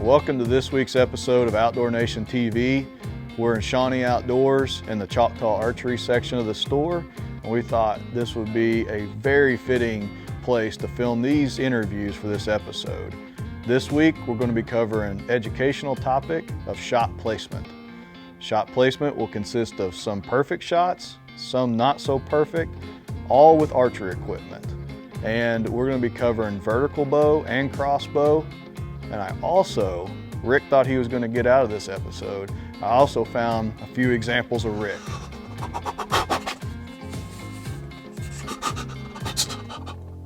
Welcome to this week's episode of Outdoor Nation TV. We're in Shawnee Outdoors in the Choctaw Archery section of the store, and we thought this would be a very fitting place to film these interviews for this episode. This week, we're going to be covering an educational topic of shot placement. Shot placement will consist of some perfect shots, some not so perfect, all with archery equipment. And we're going to be covering vertical bow and crossbow. And Rick thought he was going to get out of this episode. I also found a few examples of Rick.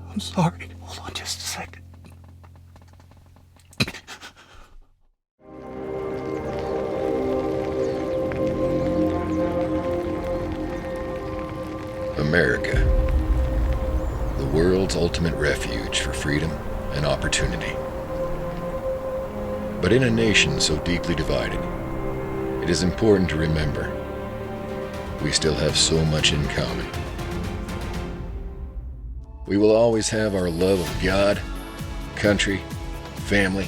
I'm sorry. Hold on just a second. America, the world's ultimate refuge for freedom and opportunity. But in a nation so deeply divided, it is important to remember we still have so much in common. We will always have our love of God, country, family,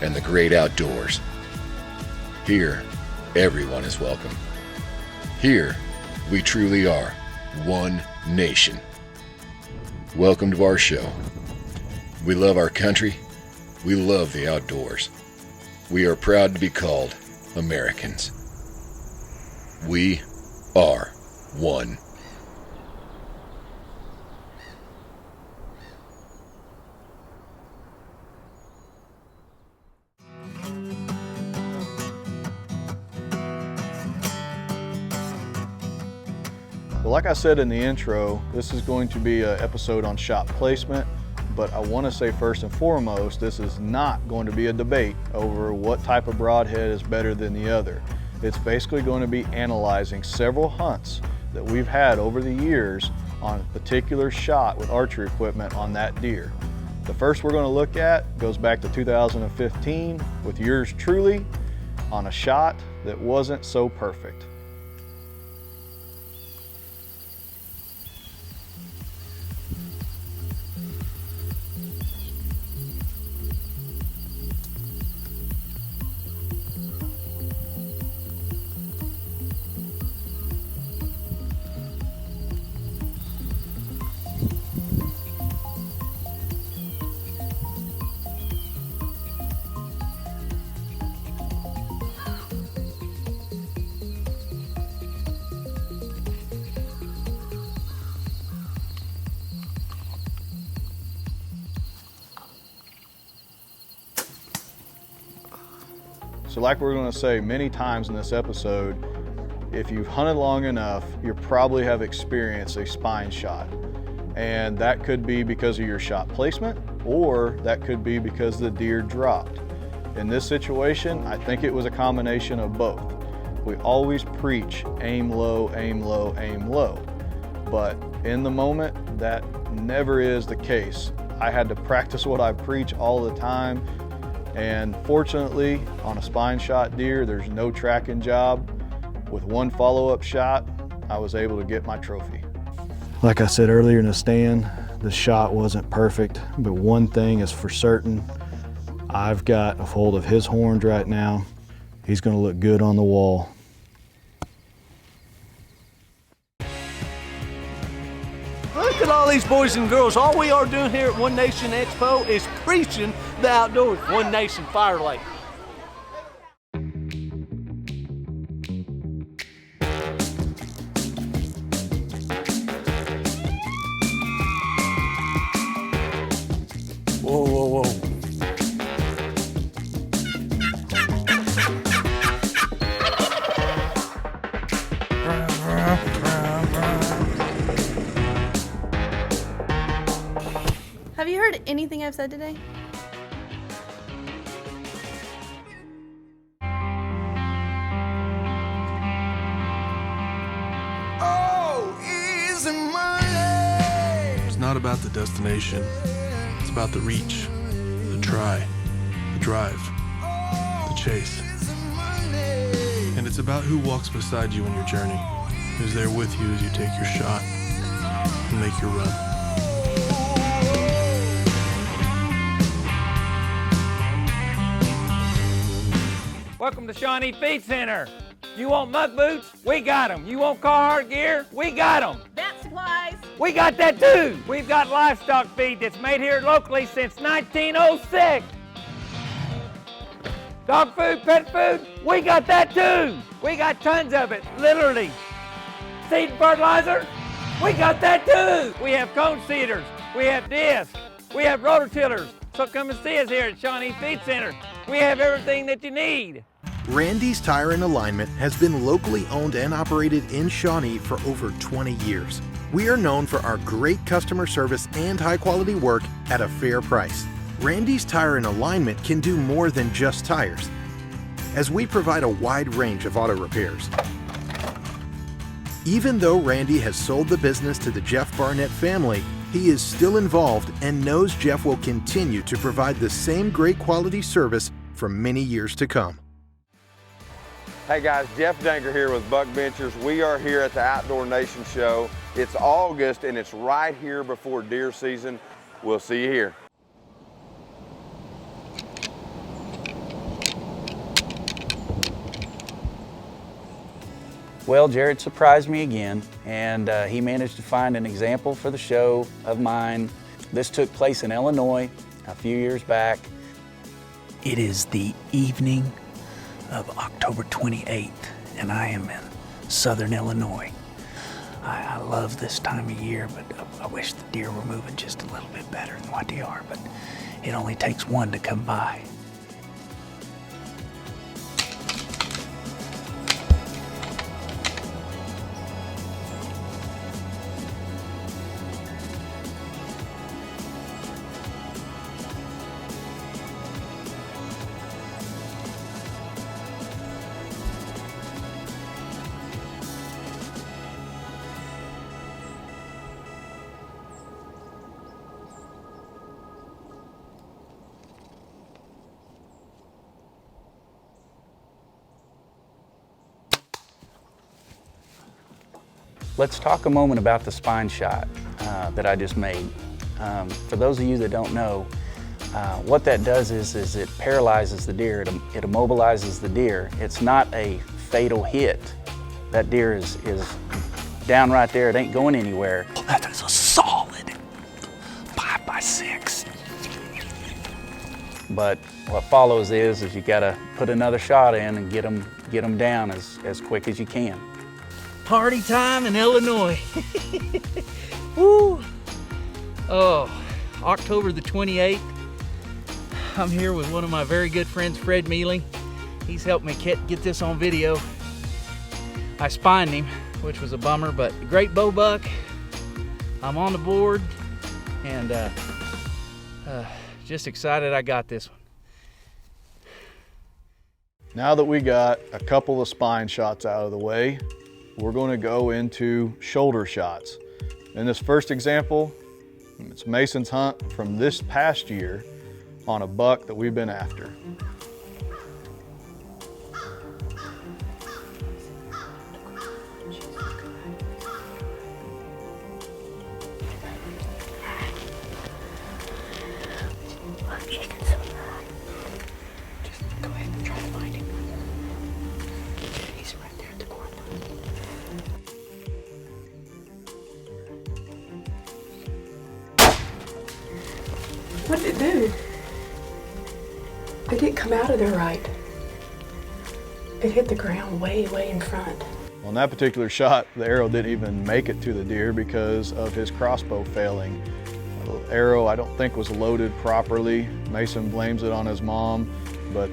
and the great outdoors. Here, everyone is welcome. Here, we truly are one nation. Welcome to our show. We love our country. We love the outdoors. We are proud to be called Americans. We are one. Well, like I said in the intro, this is going to be an episode on shot placement, but I want to say first and foremost, this is not going to be a debate over what type of broadhead is better than the other. It's basically going to be analyzing several hunts that we've had over the years on a particular shot with archery equipment on that deer. The first we're going to look at goes back to 2015 with yours truly on a shot that wasn't so perfect. So like we're going to say many times in this episode, if you've hunted long enough, you probably have experienced a spine shot. And that could be because of your shot placement, or that could be because the deer dropped. In this situation, I think it was a combination of both. We always preach aim low, aim low, aim low. But in the moment, that never is the case. I had to practice what I preach all the time. And fortunately, on a spine shot deer, there's no tracking job. With one follow-up shot, I was able to get my trophy. Like I said earlier in the stand, the shot wasn't perfect, but one thing is for certain, I've got a hold of his horns right now. He's gonna look good on the wall. Look at all these boys and girls. All we are doing here at One Nation Expo is preaching the outdoors. One Nation Fire Lake. Whoa, whoa, whoa. Have you heard anything I've said today? It's not about the destination. It's about the reach, the try, the drive, the chase. And it's about who walks beside you on your journey, who's there with you as you take your shot and make your run. Welcome to Shawnee Feed Center. You want muck boots? We got them. You want Carhartt gear? We got them. Vet supplies. We got that too. We've got livestock feed that's made here locally since 1906. Dog food, pet food, we got that too. We got tons of it, literally. Seed and fertilizer, we got that too. We have cone seeders, we have discs, we have rototillers. So come and see us here at Shawnee Feed Center. We have everything that you need. Randy's Tire and Alignment has been locally owned and operated in Shawnee for over 20 years. We are known for our great customer service and high quality work at a fair price. Randy's Tire and Alignment can do more than just tires, as we provide a wide range of auto repairs. Even though Randy has sold the business to the Jeff Barnett family, he is still involved and knows Jeff will continue to provide the same great quality service for many years to come. Hey guys, Jeff Danker here with Buck Ventures. We are here at the Outdoor Nation Show. It's August and it's right here before deer season. We'll see you here. Well, Jared surprised me again, and he managed to find an example for the show of mine. This took place in Illinois a few years back. It is the evening of October 28th, and I am in southern Illinois. I love this time of year, but I wish the deer were moving just a little bit better than what they are, but it only takes one to come by. Let's talk a moment about the spine shot that I just made. For those of you that don't know, what that does is it paralyzes the deer, it immobilizes the deer. It's not a fatal hit. That deer is down right there, it ain't going anywhere. That is a solid 5x6. But what follows is you gotta put another shot in and get them down as quick as you can. Party time in Illinois. Woo! Oh, October the 28th. I'm here with one of my very good friends, Fred Mealy. He's helped me get this on video. I spined him, which was a bummer, but great bow buck. I'm on the board and just excited I got this one. Now that we got a couple of spine shots out of the way, we're going to go into shoulder shots. In this first example, it's Mason's hunt from this past year on a buck that we've been after. What did it do? It didn't come out of there right. It hit the ground way in front. On that particular shot, the arrow didn't even make it to the deer because of his crossbow failing. The arrow, I don't think, was loaded properly. Mason blames it on his mom, but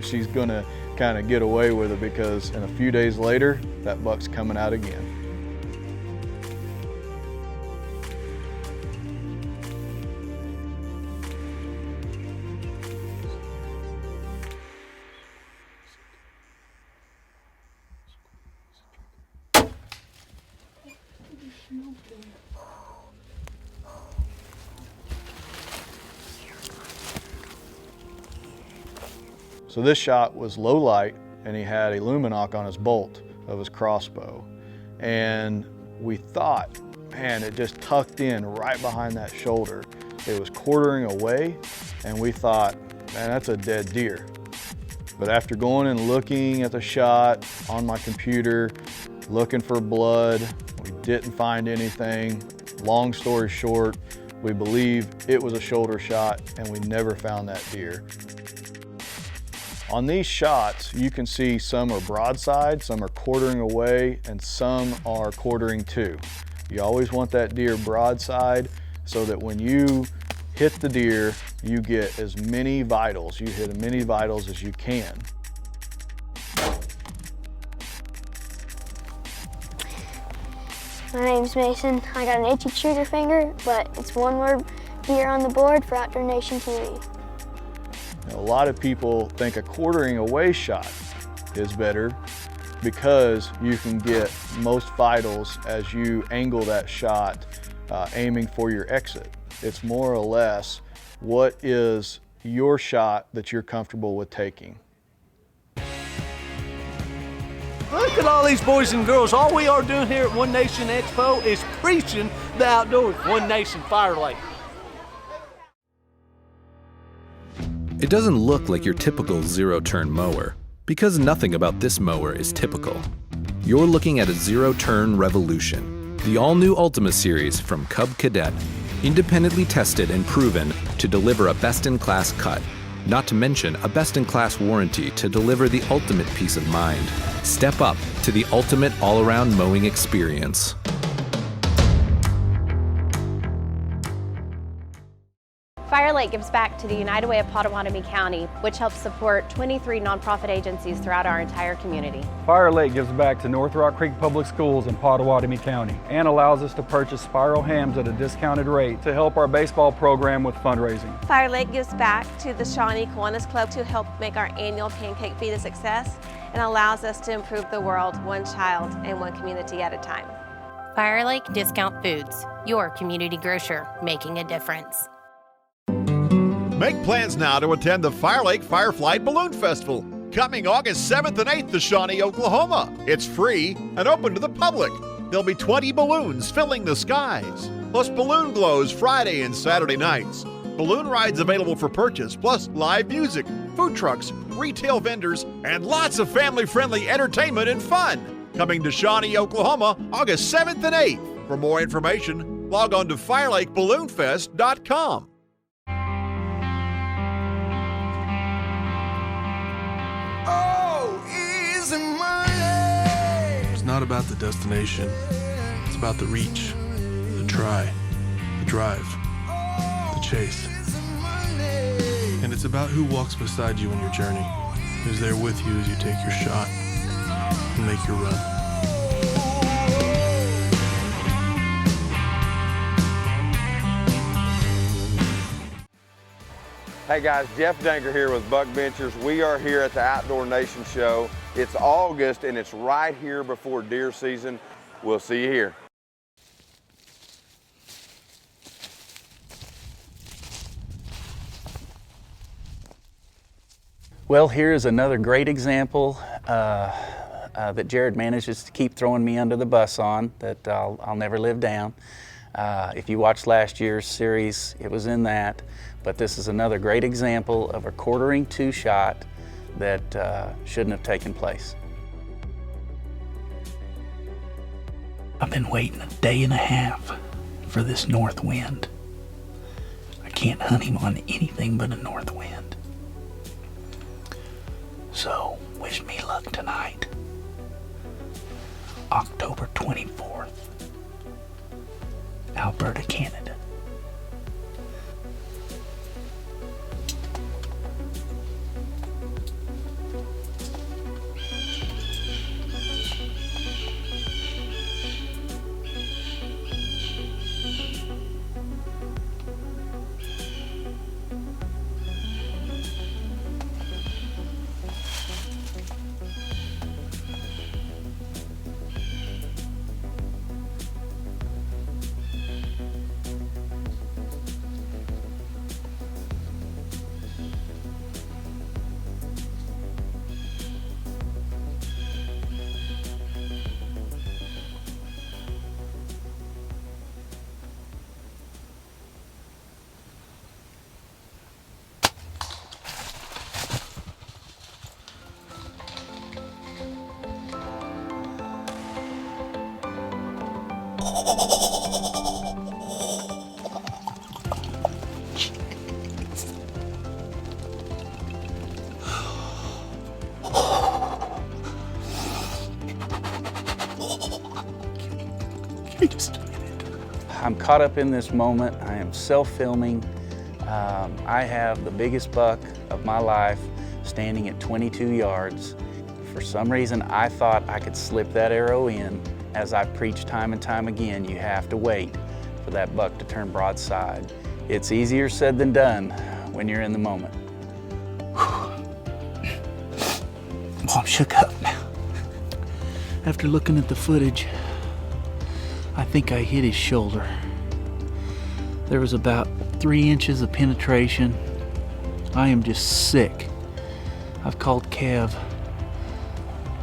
she's gonna kind of get away with it because in a few days later, that buck's coming out again. So this shot was low light and he had a luminoc on his bolt of his crossbow. And we thought, man, it just tucked in right behind that shoulder. It was quartering away and we thought, man, that's a dead deer. But after going and looking at the shot on my computer, looking for blood, we didn't find anything. Long story short, we believe it was a shoulder shot and we never found that deer. On these shots, you can see some are broadside, some are quartering away, and some are quartering to. You always want that deer broadside so that when you hit the deer, you get as many vitals. You hit as many vitals as you can. My name's Mason. I got an itchy trigger finger, but it's one more deer on the board for Outdoor Nation TV. A lot of people think a quartering away shot is better because you can get most vitals as you angle that shot, aiming for your exit. It's more or less what is your shot that you're comfortable with taking. Look at all these boys and girls. All we are doing here at One Nation Expo is preaching the outdoors. One Nation Fire Lake. It doesn't look like your typical zero-turn mower, because nothing about this mower is typical. You're looking at a zero-turn revolution, the all-new Ultima series from Cub Cadet, independently tested and proven to deliver a best-in-class cut, not to mention a best-in-class warranty to deliver the ultimate peace of mind. Step up to the ultimate all-around mowing experience. Fire Lake gives back to the United Way of Potawatomi County, which helps support 23 nonprofit agencies throughout our entire community. Fire Lake gives back to North Rock Creek Public Schools in Potawatomi County and allows us to purchase spiral hams at a discounted rate to help our baseball program with fundraising. Fire Lake gives back to the Shawnee Kiwanis Club to help make our annual pancake feed a success and allows us to improve the world one child and one community at a time. Fire Lake Discount Foods, your community grocer, making a difference. Make plans now to attend the Fire Lake Fireflight Balloon Festival, coming August 7th and 8th to Shawnee, Oklahoma. It's free and open to the public. There'll be 20 balloons filling the skies, plus balloon glows Friday and Saturday nights. Balloon rides available for purchase, plus live music, food trucks, retail vendors, and lots of family-friendly entertainment and fun. Coming to Shawnee, Oklahoma, August 7th and 8th. For more information, log on to FireLakeBalloonFest.com. It's not about the destination. It's about the reach, the try, the drive, the chase. And it's about who walks beside you on your journey, who's there with you as you take your shot and make your run. Hey guys, Jeff Danger here with Buck Benchers. We are here at the Outdoor Nation Show. It's August and it's right here before deer season. We'll see you here. Well, here's another great example that Jared manages to keep throwing me under the bus on that I'll never live down. If you watched last year's series, it was in that. But this is another great example of a quartering two shot that shouldn't have taken place. I've been waiting a day and a half for this north wind. I can't hunt him on anything but a north wind. So, wish me luck tonight. October 24th, Alberta, Canada. I'm caught up in this moment. I am self-filming. I have the biggest buck of my life standing at 22 yards. For some reason, I thought I could slip that arrow in. As I preach time and time again, you have to wait for that buck to turn broadside. It's easier said than done when you're in the moment. Oh, I'm shook up now. After looking at the footage, I think I hit his shoulder. There was about 3 inches of penetration. I am just sick. I've called Kev.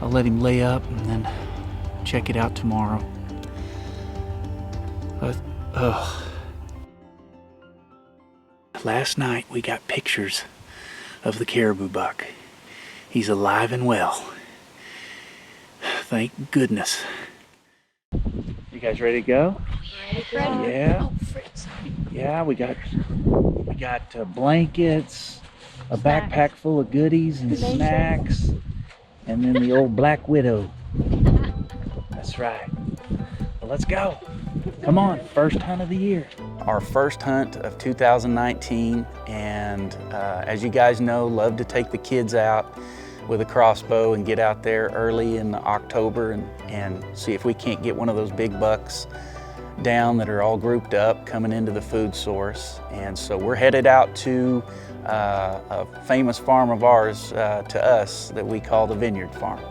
I'll let him lay up and then check it out tomorrow. Last night we got pictures of the caribou buck. He's alive and well. Thank goodness. You guys ready to go? Yeah. Yeah, we got blankets, a backpack full of goodies and snacks, and then the old Black Widow. That's right. Well, let's go. Come on, first hunt of the year. Our first hunt of 2019, and as you guys know, love to take the kids out with a crossbow and get out there early in October and see if we can't get one of those big bucks down that are all grouped up coming into the food source. And so we're headed out to a famous farm of ours to us that we call the Vineyard Farm.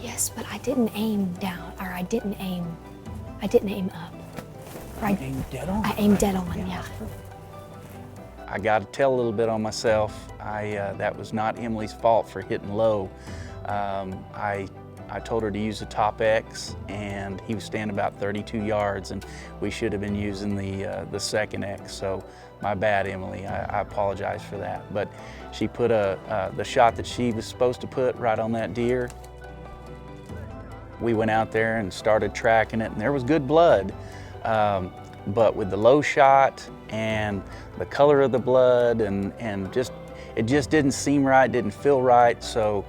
Yes, but I didn't aim down, or I didn't aim up. Right. You aimed dead on? I aimed dead on, yeah. I got to tell a little bit on myself. That was not Emily's fault for hitting low. I told her to use the top X, and he was standing about 32 yards, and we should have been using the second X. So my bad, Emily. I apologize for that. But she put the shot that she was supposed to put right on that deer. We went out there and started tracking it, and there was good blood. But with the low shot and the color of the blood and it just didn't seem right, didn't feel right. So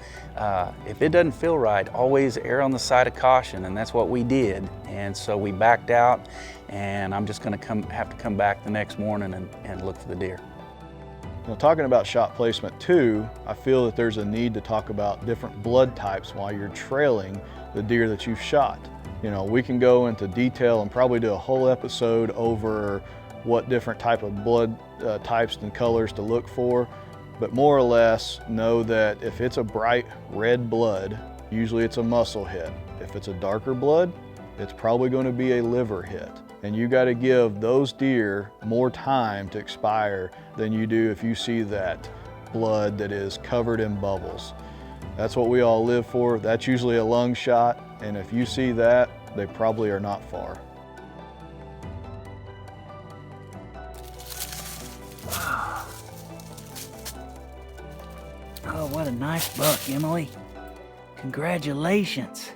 if it doesn't feel right, always err on the side of caution, and that's what we did. And so we backed out, and I'm just gonna have to come back the next morning and look for the deer. Now, talking about shot placement too, I feel that there's a need to talk about different blood types while you're trailing the deer that you've shot. You know, we can go into detail and probably do a whole episode over what different type of blood types and colors to look for, but more or less know that if it's a bright red blood, usually it's a muscle hit. If it's a darker blood, it's probably going to be a liver hit. And you got to give those deer more time to expire than you do if you see that blood that is covered in bubbles. That's what we all live for. That's usually a lung shot, and if you see that, they probably are not far. Oh, what a nice buck, Emily. Congratulations.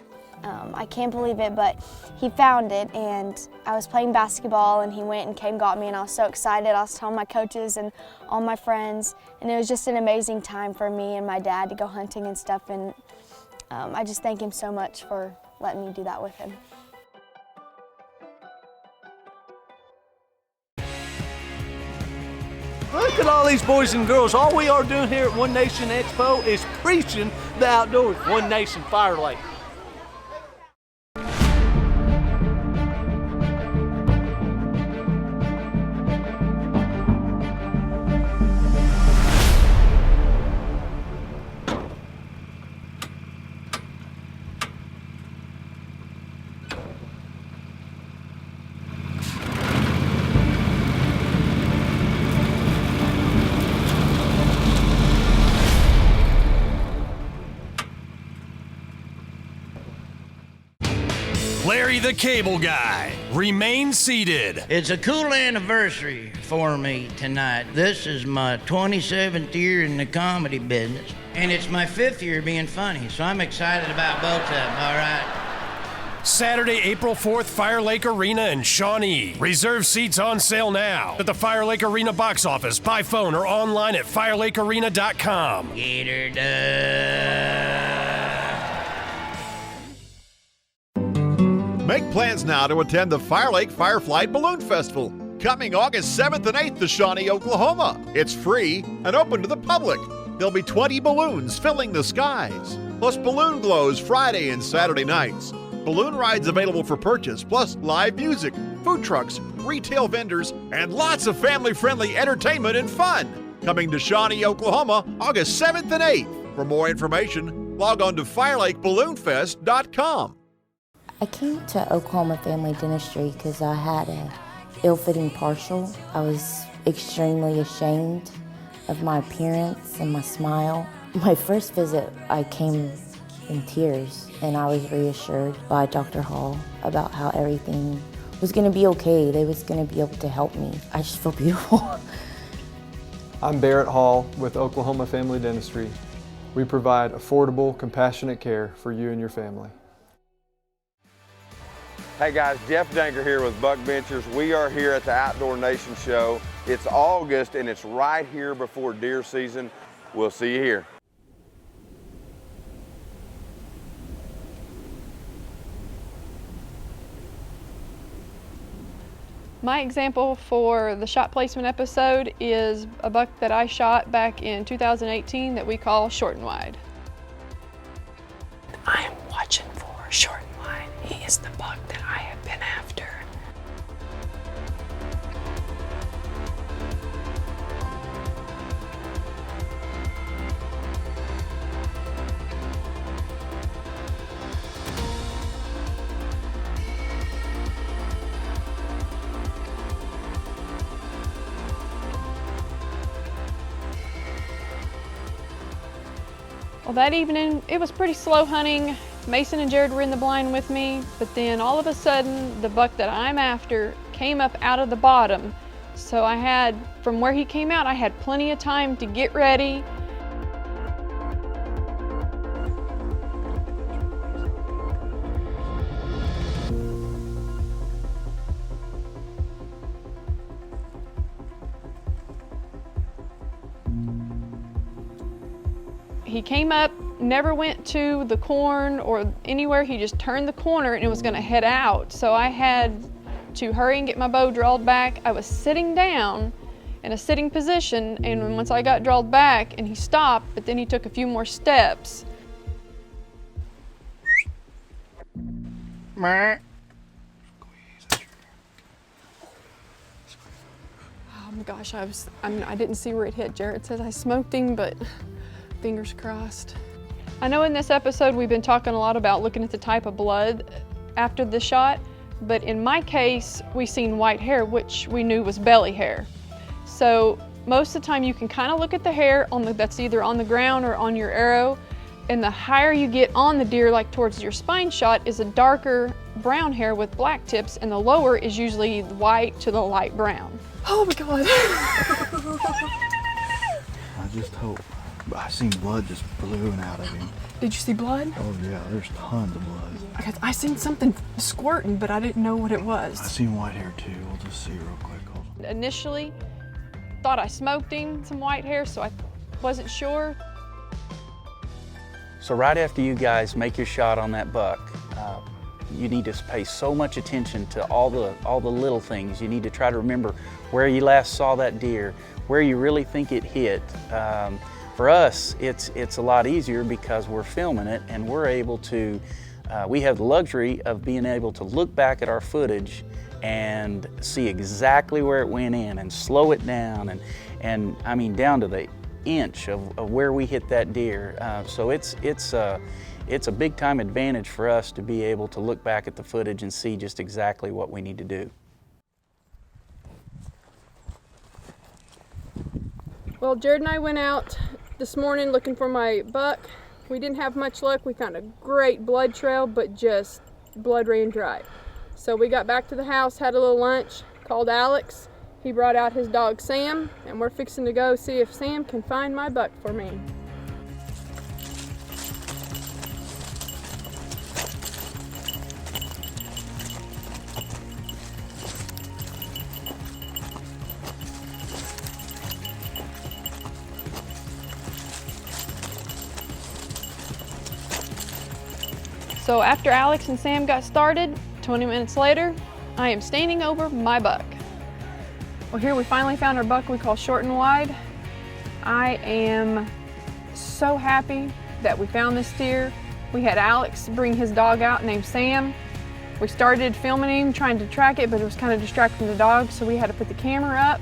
I can't believe it, but he found it, and I was playing basketball, and he went and came got me, and I was so excited. I was telling my coaches and all my friends, and it was just an amazing time for me and my dad to go hunting and stuff, and I just thank him so much for letting me do that with him. Look at all these boys and girls. All we are doing here at One Nation Expo is preaching the outdoors. One Nation Fire Lake. Larry the Cable Guy. Remain seated. It's a cool anniversary for me tonight. This is my 27th year in the comedy business, and it's my 5th year being funny, so I'm excited about both of them, all right? Saturday, April 4th, Fire Lake Arena in Shawnee. Reserve seats on sale now at the Fire Lake Arena box office, by phone, or online at firelakearena.com. Get her done. Make plans now to attend the Fire Lake Fireflight Balloon Festival, coming August 7th and 8th to Shawnee, Oklahoma. It's free and open to the public. There'll be 20 balloons filling the skies, plus balloon glows Friday and Saturday nights. Balloon rides available for purchase, plus live music, food trucks, retail vendors, and lots of family-friendly entertainment and fun. Coming to Shawnee, Oklahoma, August 7th and 8th. For more information, log on to firelakeballoonfest.com. I came to Oklahoma Family Dentistry because I had an ill-fitting partial. I was extremely ashamed of my appearance and my smile. My first visit, I came in tears, and I was reassured by Dr. Hall about how everything was going to be okay. They was going to be able to help me. I just feel beautiful. I'm Barrett Hall with Oklahoma Family Dentistry. We provide affordable, compassionate care for you and your family. Hey guys, Jeff Danger here with Buck Benchers. We are here at the Outdoor Nation Show. It's August and it's right here before deer season. We'll see you here. My example for the shot placement episode is a buck that I shot back in 2018 that we call Short and Wide. I am watching for Short and Wide. He is the buck that I have been after. Well, that evening, it was pretty slow hunting. Mason and Jared were in the blind with me, but then all of a sudden, the buck that I'm after came up out of the bottom. So I had, from where he came out, I had plenty of time to get ready. He came up, never went to the corn or anywhere. He just turned the corner and it was gonna head out. So I had to hurry and get my bow drawled back. I was sitting down in a sitting position, and once I got drawled back and he stopped, but then he took a few more steps. Oh my gosh, I didn't see where it hit. Jared says I smoked him, but fingers crossed. I know in this episode we've been talking a lot about looking at the type of blood after the shot, but in my case we seen white hair, which we knew was belly hair. So most of the time you can kind of look at the hair that's either on the ground or on your arrow, and the higher you get on the deer, like towards your spine shot, is a darker brown hair with black tips, and the lower is usually white to the light brown. Oh my God. I just hope. But I seen blood just blowing out of him. Did you see blood? Oh yeah, there's tons of blood. Okay, I seen something squirting, but I didn't know what it was. I seen white hair too. We'll just see real quick. Initially, thought I smoked him, some white hair, so I wasn't sure. So right after you guys make your shot on that buck, you need to pay so much attention to all the little things. You need to try to remember where you last saw that deer, where you really think it hit. For us, it's a lot easier because we're filming it and we're able to, we have the luxury of being able to look back at our footage and see exactly where it went in and slow it down and I mean down to the inch of where we hit that deer. So it's a big time advantage for us to be able to look back at the footage and see just exactly what we need to do. Well, Jared and I went out this morning looking for my buck. We didn't have much luck. We found a great blood trail, but just blood ran dry. So we got back to the house, had a little lunch, called Alex. He brought out his dog Sam, and we're fixing to go see if Sam can find my buck for me. So after Alex and Sam got started, 20 minutes later, I am standing over my buck. Well, here we finally found our buck we call short and wide. I am so happy that we found this deer. We had Alex bring his dog out named Sam. We started filming him, trying to track it, but it was kind of distracting the dog, so we had to put the camera up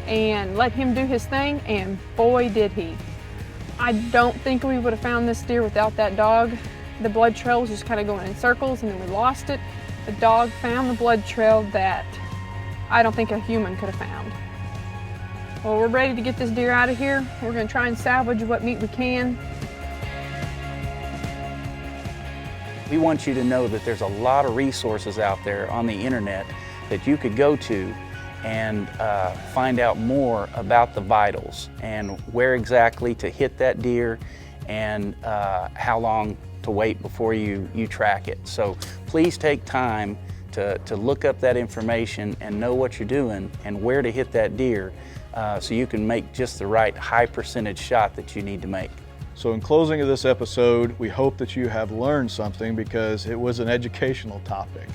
and let him do his thing, and boy did he. I don't think we would have found this deer without that dog. The blood trail was just kind of going in circles, and then we lost it. The dog found the blood trail that I don't think a human could have found. Well, we're ready to get this deer out of here. We're gonna try and salvage what meat we can. We want you to know that there's a lot of resources out there on the internet that you could go to and find out more about the vitals and where exactly to hit that deer and how long to wait before you track it. So please take time to look up that information and know what you're doing and where to hit that deer so you can make just the right high percentage shot that you need to make. So in closing of this episode, we hope that you have learned something because it was an educational topic.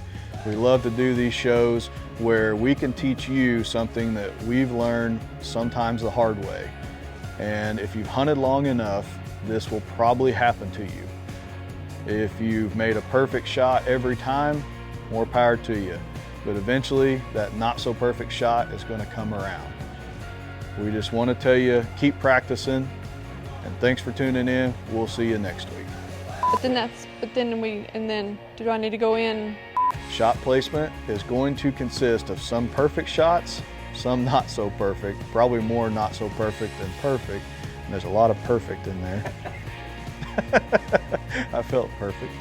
We love to do these shows where we can teach you something that we've learned sometimes the hard way. And if you've hunted long enough, this will probably happen to you. If you've made a perfect shot every time, more power to you. But eventually, that not so perfect shot is going to come around. We just want to tell you, keep practicing, and thanks for tuning in. We'll see you next week. But then do I need to go in? Shot placement is going to consist of some perfect shots, some not so perfect, probably more not so perfect than perfect, and there's a lot of perfect in there. I felt perfect.